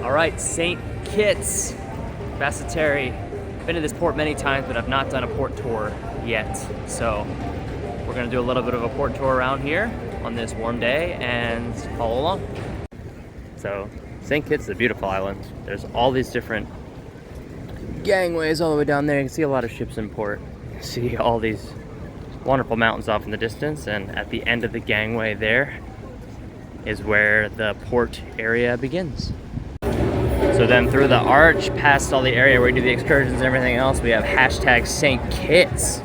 All right, St. Kitts, Basseterre. Been to this port many times, but I've not done a port tour yet. So we're gonna do a little bit of a port tour around here on this warm day and follow along. So St. Kitts is a beautiful island. There's all these different gangways all the way down there. You can see a lot of ships in port. You can see all these wonderful mountains off in the distance, and at the end of the gangway there is where the port area begins. So then through the arch, past all the area where we do the excursions and everything else, we have hashtag St. Kitts.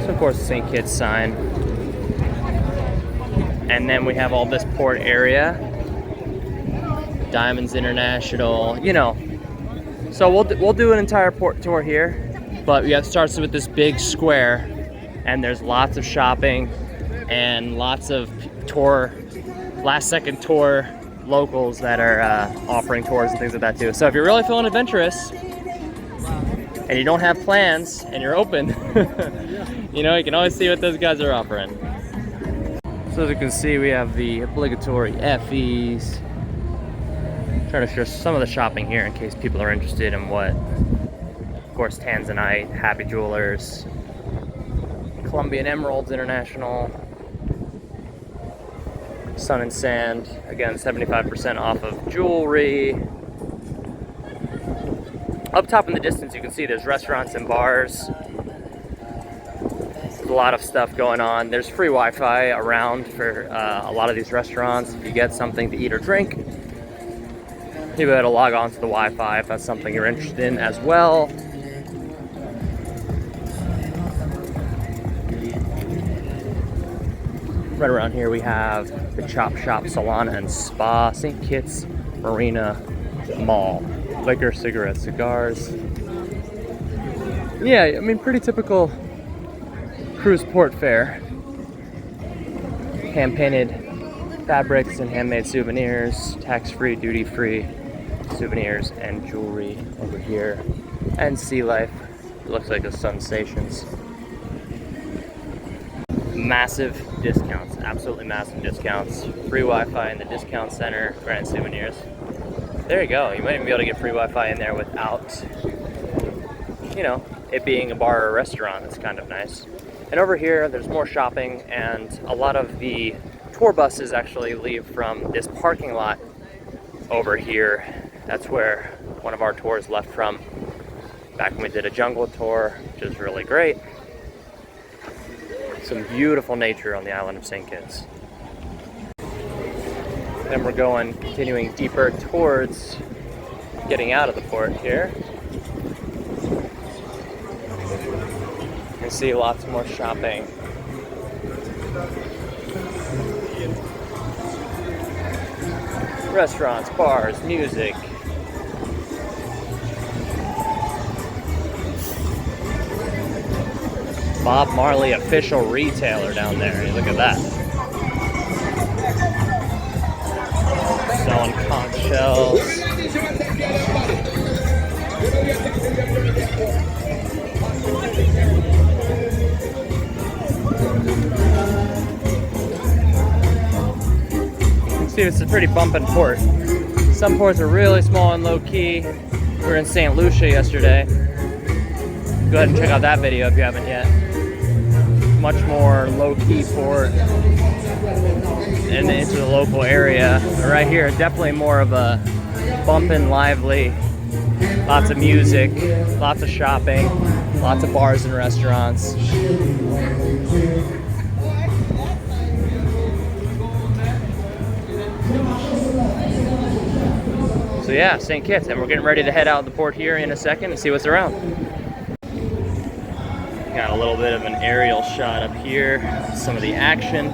So of course the St. Kitts sign. And then we have all this port area. Diamonds International, you know. So we'll do an entire port tour here, but we have starts with this big square, and there's lots of shopping and lots of last second tour locals that are offering tours and things like that too. So if you're really feeling adventurous and you don't have plans and you're open, you know, you can always see what those guys are offering. So as you can see, we have the obligatory Effies. Trying to show some of the shopping here in case people are interested in what. Of course, Tanzanite, Happy Jewelers, Colombian Emeralds International, Sun and Sand, again 75% off of jewelry. Up top in the distance you can see there's restaurants and bars. There's a lot of stuff going on. There's free Wi-Fi around for a lot of these restaurants. If you get something to eat or drink, you'll be able to log on to the Wi-Fi if that's something you're interested in as well. Right around here we have the Chop Shop Salon and Spa, St. Kitts Marina Mall. Liquor, cigarettes, cigars. Yeah, I mean, pretty typical cruise port fare. Hand-painted fabrics and handmade souvenirs, tax-free, duty-free souvenirs and jewelry over here. And sea life. It looks like a Sensations. Massive discounts, absolutely massive discounts. Free Wi-Fi in the discount center, Grand Souvenirs. There you go. You might even be able to get free Wi-Fi in there without, you know, it being a bar or a restaurant. That's kind of nice. And over here, there's more shopping, and a lot of the tour buses actually leave from this parking lot over here. That's where one of our tours left from back when we did a jungle tour, which is really great. Some beautiful nature on the island of St. Kitts. Then we're continuing deeper towards getting out of the port here. You can see lots more shopping. Restaurants, bars, music. Bob Marley official retailer down there. Look at that. Selling conch shells. See, it's a pretty bumping port. Some ports are really small and low key. We were in St. Lucia yesterday. Go ahead and check out that video if you haven't yet. Much more low-key port and into the local area. But right here, definitely more of a bumpin', lively, lots of music, lots of shopping, lots of bars and restaurants. So yeah, St. Kitts, and we're getting ready to head out of the port here in a second and see what's around. Got a little bit of an aerial shot up here, some of the action.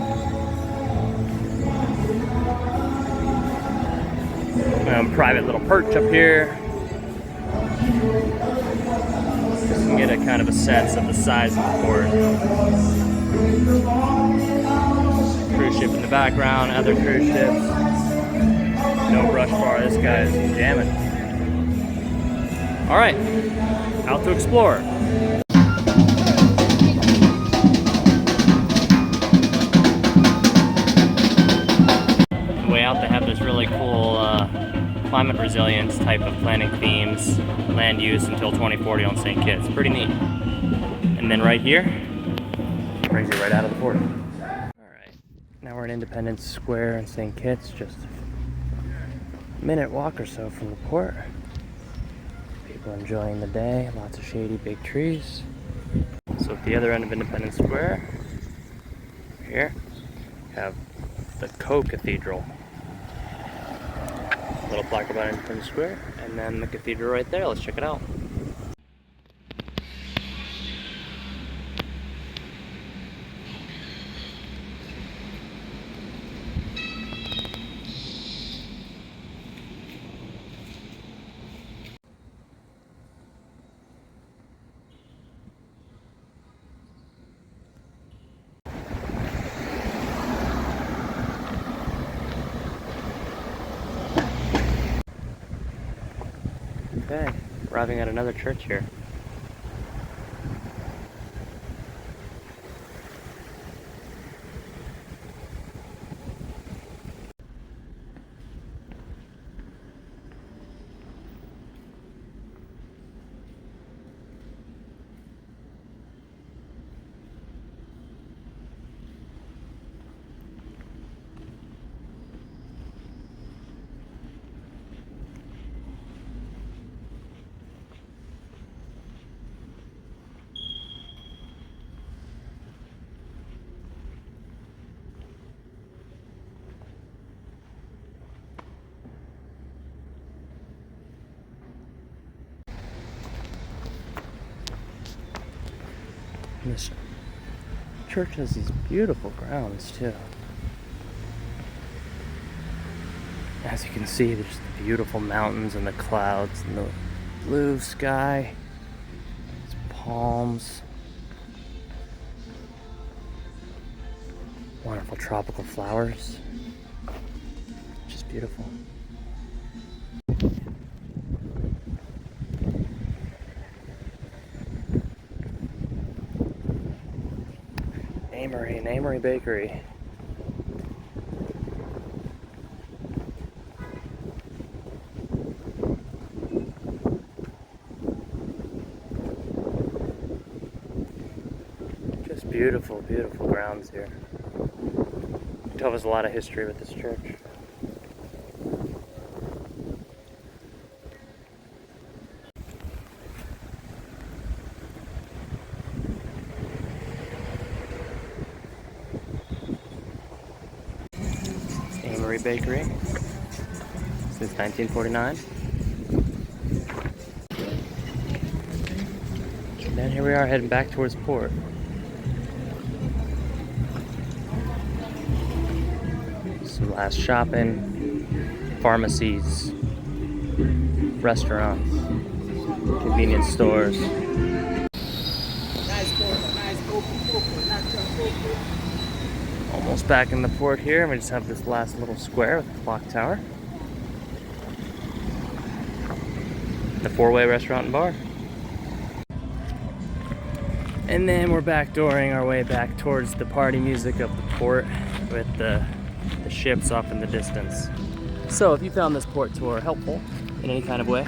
Private little perch up here. Just to get a kind of a sense of the size of the port. Cruise ship in the background, other cruise ships. No brush bar, this guy's jamming. All right, out to explore. Way out, they have this really cool climate resilience type of planning themes, land use until 2040 on St. Kitts. Pretty neat. And then right here, brings you right out of the port. Alright, now we're in Independence Square in St. Kitts, just a minute walk or so from the port. People enjoying the day, lots of shady big trees. So at the other end of Independence Square, here, we have the Cathedral. Little plaque about Independence Square, and then the cathedral right there. Let's check it out. Okay, arriving at another church here. And this church has these beautiful grounds too. As you can see, there's the beautiful mountains and the clouds and the blue sky. There's palms. Wonderful tropical flowers. Just beautiful. Amory Bakery. Just beautiful, beautiful grounds here. You can tell there's a lot of history with this church. Bakery since 1949. And then here we are heading back towards port. Some last shopping, pharmacies, restaurants, convenience stores. Almost back in the port here, and we just have this last little square with the clock tower. The four-way restaurant and bar. And then we're backdooring our way back towards the party music of the port with the ships off in the distance. So if you found this port tour helpful in any kind of way,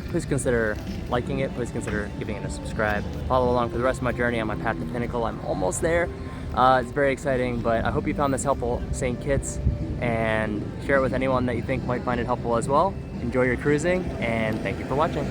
please consider liking it, please consider giving it a subscribe. Follow along for the rest of my journey on my path to Pinnacle. I'm almost there. It's very exciting, but I hope you found this helpful, St. Kitts, and share it with anyone that you think might find it helpful as well. Enjoy your cruising, and thank you for watching.